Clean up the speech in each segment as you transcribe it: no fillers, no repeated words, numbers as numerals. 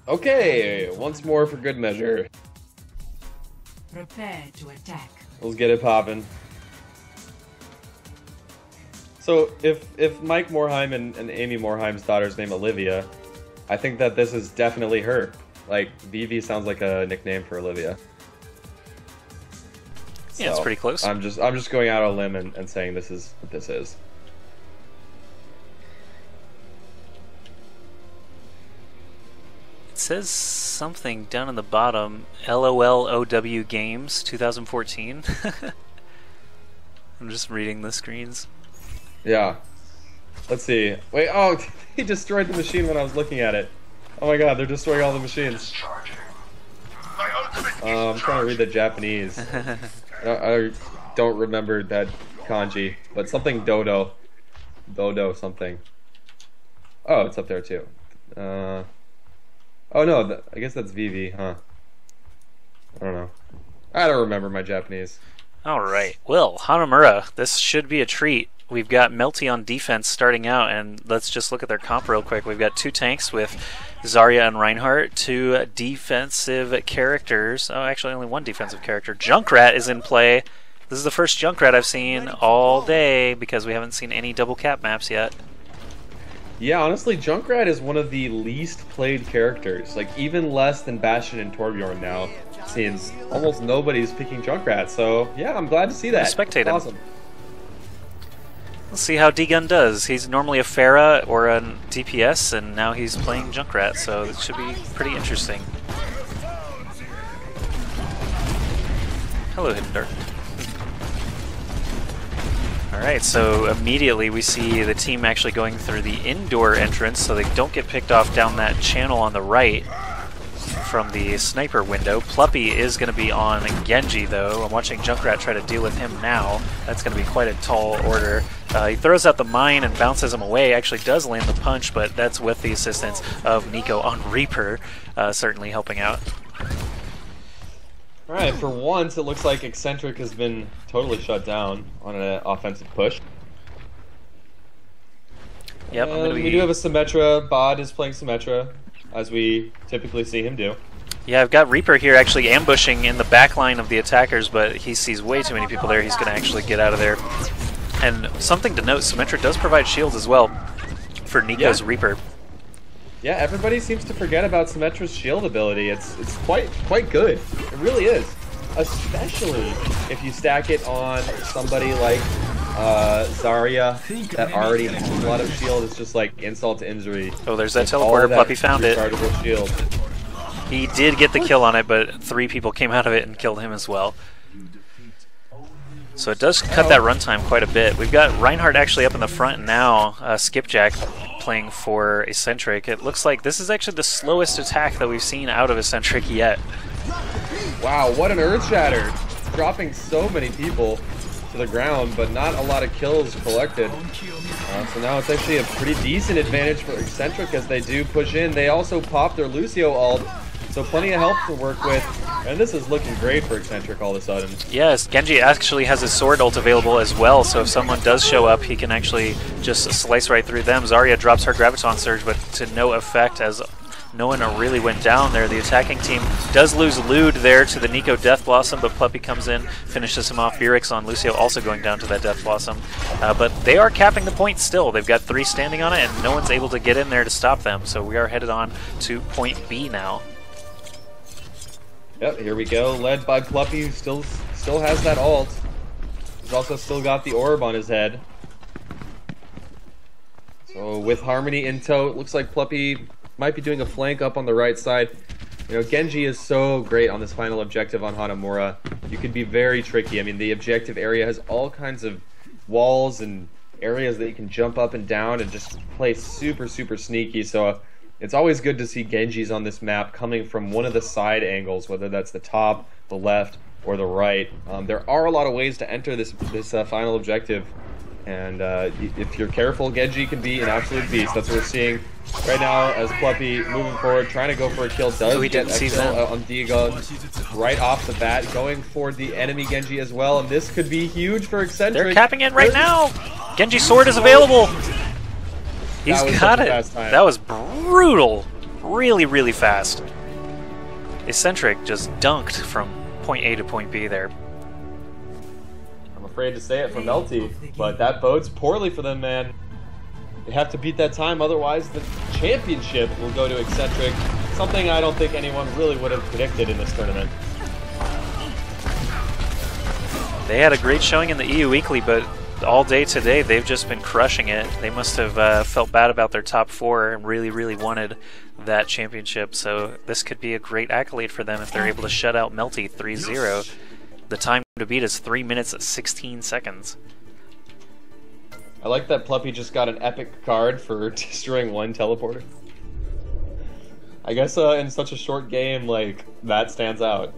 Okay, once more for good measure. Prepare to attack. Let's get it poppin'. So if Mike Morheim and Amy Morheim's daughter's name Olivia, I think that this is definitely her. Like Vivi sounds like a nickname for Olivia. Yeah, it's pretty close. I'm just going out on a limb and saying this is what this is. It says something down in the bottom. LOLOW Games 2014. I'm just reading the screens. Yeah. Let's see. Wait, oh, he destroyed the machine when I was looking at it. Oh my god, they're destroying all the machines. I'm trying to read the Japanese. I don't remember that kanji, but something dodo. Dodo something. Oh, it's up there too. Oh no, I guess that's Vivi, huh? I don't know. I don't remember my Japanese. Alright, well, Hanamura, this should be a treat. We've got Melty on defense starting out, and let's just look at their comp real quick. We've got two tanks with Zarya and Reinhardt, two defensive characters. Oh, actually only one defensive character. Junkrat is in play. This is the first Junkrat I've seen all day because we haven't seen any double cap maps yet. Yeah, honestly, Junkrat is one of the least played characters. Like, even less than Bastion and Torbjorn now. Seems almost nobody's picking Junkrat, so yeah, I'm glad to see that. Spectate him. Awesome. Let's see how D-Gun does. He's normally a Pharah or a DPS, and now he's playing Junkrat, so it should be pretty interesting. Hello, Hidden Dark. Alright, so immediately we see the team actually going through the indoor entrance so they don't get picked off down that channel on the right from the sniper window. Pluppy is going to be on Genji, though. I'm watching Junkrat try to deal with him now. That's going to be quite a tall order. He throws out the mine and bounces him away. Actually does land the punch, but that's with the assistance of Nico on Reaper, certainly helping out. Alright, for once, it looks like Eccentric has been totally shut down on an offensive push. Yep, we do have a Symmetra. Bod is playing Symmetra, as we typically see him do. Yeah, I've got Reaper here actually ambushing in the back line of the attackers, but he sees way too many people there. He's going to actually get out of there. And something to note, Symmetra does provide shields as well for Nico's Reaper. Yeah, everybody seems to forget about Symmetra's shield ability. It's quite good. It really is. Especially if you stack it on somebody like Zarya that already has a lot of shield. It's just like insult to injury. Oh, there's that teleporter. Pluppy found it. Shield. He did get the kill on it, but 3 people came out of it and killed him as well. So it does cut that runtime quite a bit. We've got Reinhardt actually up in the front now, Skipjack playing for Eccentric. It looks like this is actually the slowest attack that we've seen out of Eccentric yet. Wow, what an earth shatter! Dropping so many people to the ground, but not a lot of kills collected. So now it's actually a pretty decent advantage for Eccentric as they do push in. They also pop their Lucio ult, so plenty of help to work with. And this is looking great for Eccentric all of a sudden. Yes, Genji actually has his sword ult available as well, so if someone does show up, he can actually just slice right through them. Zarya drops her Graviton Surge, but to no effect as no one really went down there. The attacking team does lose Lude there to the Nico Death Blossom, but Pluppy comes in, finishes him off. Birix on Lucio also going down to that Death Blossom. But they are capping the point still. They've got 3 standing on it, and no one's able to get in there to stop them. So we are headed on to point B now. Yep, here we go, led by Pluppy, who still has that ult. He's also still got the orb on his head. So with Harmony in tow, it looks like Pluppy might be doing a flank up on the right side. You know, Genji is so great on this final objective on Hanamura. You can be very tricky. I mean, the objective area has all kinds of walls and areas that you can jump up and down and just play super sneaky. So it's always good to see Genjis on this map coming from one of the side angles, whether that's the top, the left, or the right. There are a lot of ways to enter this final objective, and if you're careful, Genji can be an absolute beast. That's what we're seeing right now as Pluppy moving forward, trying to go for a kill. Does get a kill on D-Gun right off the bat, going for the enemy Genji as well, and this could be huge for Eccentric. They're capping it right now! Genji's sword is available! He's got it. That was brutal. really, really fast. Eccentric just dunked from point A to point B there. I'm afraid to say it for Melty, but that bodes poorly for them, man. They have to beat that time, otherwise the championship will go to Eccentric. Something I don't think anyone really would have predicted in this tournament. They had a great showing in the EU Weekly, but all day today they've just been crushing it. They must have felt bad about their top 4 and really, really wanted that championship. So this could be a great accolade for them if they're able to shut out Melty 3-0. The time to beat is 3 minutes 16 seconds. I like that Pluppy just got an epic card for destroying one teleporter. I guess in such a short game, like, that stands out.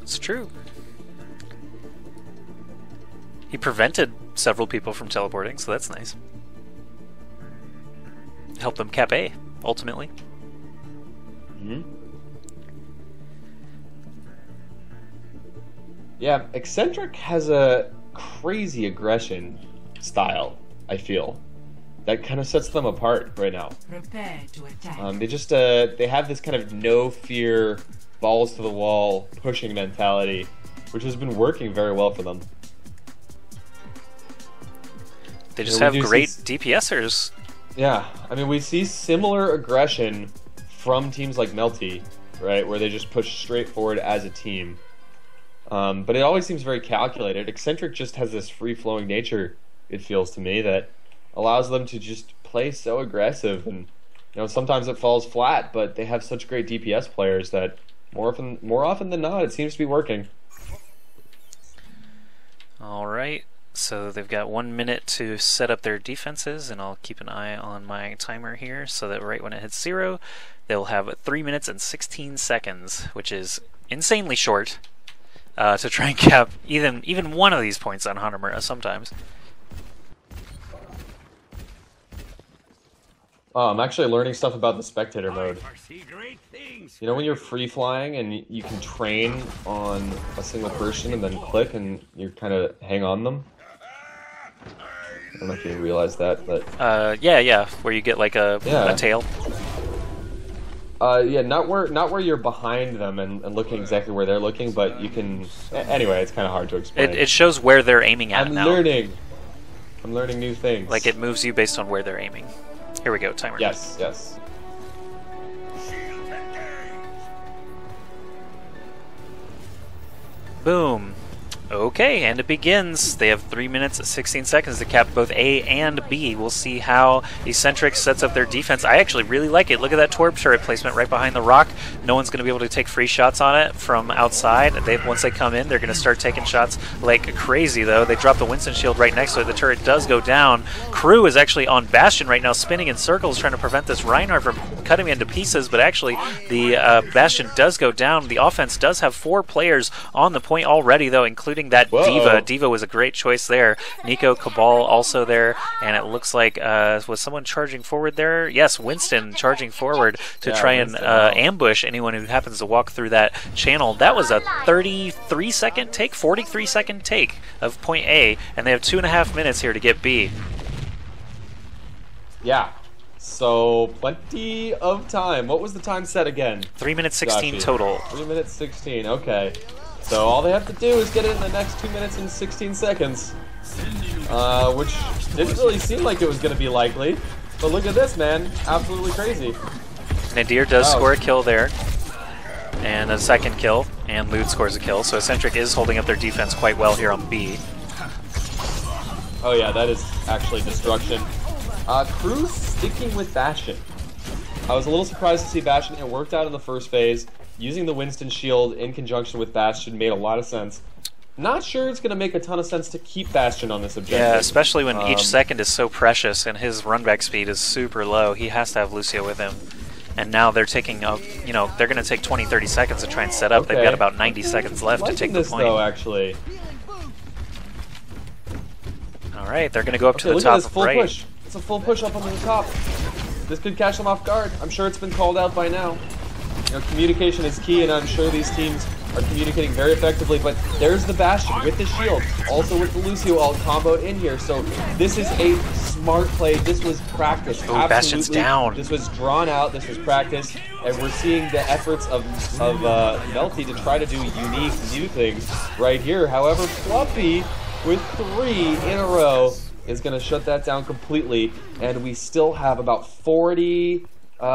It's true. He prevented several people from teleporting, so that's nice. Helped them cap A, ultimately. Mm-hmm. Yeah, Eccentric has a crazy aggression style, I feel. That kind of sets them apart right now. Prepare to attack. They just they have this kind of no fear, balls to the wall, pushing mentality, which has been working very well for them. They just have great DPSers. Yeah, I mean, we see similar aggression from teams like Melty, right, where they just push straight forward as a team. But it always seems very calculated. Eccentric just has this free-flowing nature, it feels to me, that allows them to just play so aggressive. And sometimes it falls flat, but they have such great DPS players that more often than not, it seems to be working. All right. So they've got 1 minute to set up their defenses, and I'll keep an eye on my timer here so that right when it hits 0, they'll have 3 minutes and 16 seconds, which is insanely short to try and cap even one of these points on Hanamura sometimes. Oh, I'm actually learning stuff about the spectator mode. You know when you're free flying and you can train on a single person and then click and you kind of hang on them? I don't know if you realize that, but... yeah, where you get like a tail. Yeah, not where you're behind them and looking exactly where they're looking, but you can... Anyway, it's kind of hard to explain. It shows where they're aiming at now. I'm learning new things. Like it moves you based on where they're aiming. Here we go, timer. Yes. Boom. Okay, and it begins. They have 3 minutes and 16 seconds to cap both A and B. We'll see how Eccentric sets up their defense. I actually really like it. Look at that Torp turret placement right behind the rock. No one's going to be able to take free shots on it from outside. Once they come in, they're going to start taking shots like crazy, though. They drop the Winston shield right next to it. The turret does go down. Crew is actually on Bastion right now, spinning in circles, trying to prevent this Reinhardt from cutting him into pieces, but actually the Bastion does go down. The offense does have 4 players on the point already, though, including that Diva. Diva was a great choice there. Nico, Cabal also there, and it looks like, was someone charging forward there? Yes, Winston charging forward to try and ambush anyone who happens to walk through that channel. That was a 43-second take, 43-second take of point A, and they have 2.5 minutes here to get B. Yeah. So, plenty of time. What was the time set again? 3 minutes 16 total. 3 minutes 16, okay. So all they have to do is get it in the next 2 minutes and 16 seconds. Which didn't really seem like it was going to be likely. But look at this, man. Absolutely crazy. Nadir does score a kill there. And a second kill. And Lude scores a kill. So Eccentric is holding up their defense quite well here on B. Oh yeah, that is actually destruction. Crew sticking with Bastion. I was a little surprised to see Bastion. It worked out in the first phase. Using the Winston shield in conjunction with Bastion made a lot of sense. Not sure it's going to make a ton of sense to keep Bastion on this objective. Yeah, especially when each second is so precious and his runback speed is super low. He has to have Lucio with him. And now they're taking, they're going to take 20-30 seconds to try and set up. Okay. They've got about 90 seconds left to take the point. Though, actually. All right, they're going to go up to the look top at this full right. push. It's a full push up onto the top. This could catch them off guard. I'm sure it's been called out by now. Communication is key, and I'm sure these teams are communicating very effectively, but there's the Bastion with the shield, also with the Lucio all comboed in here, so this is a smart play. This was practice. Oh, Bastion's down. This was drawn out, this was practice, and we're seeing the efforts of Melty to try to do unique, new things right here. However, Pluppy with 3 in a row is going to shut that down completely, and we still have about 40,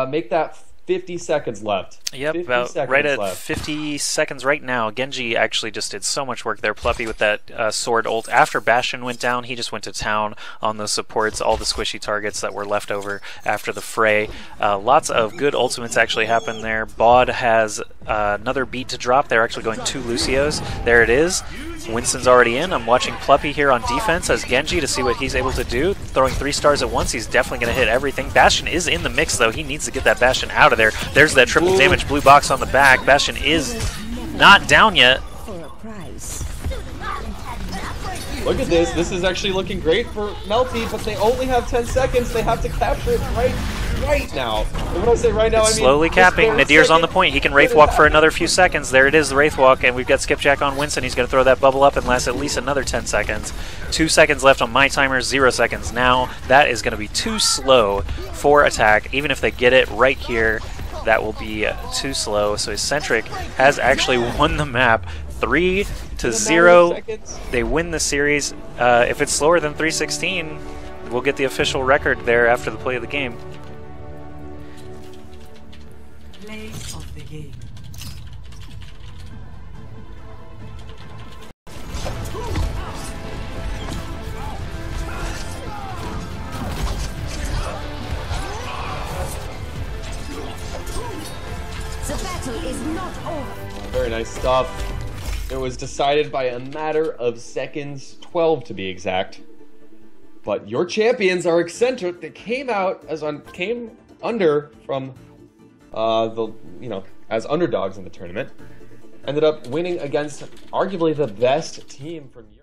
make that 50 seconds left. Yep, about right at 50 seconds right now. Genji actually just did so much work there. Pluppy with that sword ult. After Bastion went down, he just went to town on those supports, all the squishy targets that were left over after the fray. Lots of good ultimates actually happened there. Baud has another beat to drop. They're actually going 2 Lucios. There it is. Winston's already in. I'm watching Pluppy here on defense as Genji to see what he's able to do. Throwing 3 stars at once, he's definitely going to hit everything. Bastion is in the mix, though. He needs to get that Bastion out of there. There's that triple damage blue box on the back. Bastion is not down yet. Look at this. This is actually looking great for Melty, but they only have 10 seconds. They have to capture it right now. And when I say right now, I mean slowly capping. Nadir's on the point. He can Wraith Walk for another few seconds. There it is, the Wraith Walk, and we've got Skipjack on Winston. He's going to throw that bubble up and last at least another 10 seconds. 2 seconds left on my timer, 0 seconds now. That is going to be too slow for attack. Even if they get it right here, that will be too slow. So Eccentric has actually won the map 3-0. They win the series. If it's slower than 3:16, we'll get the official record there after the play of the game. Play of the game. The battle is not over. Very nice stuff. It was decided by a matter of seconds, 12 to be exact. But your champions are Eccentric. They came under from as underdogs in the tournament. Ended up winning against arguably the best team from Europe.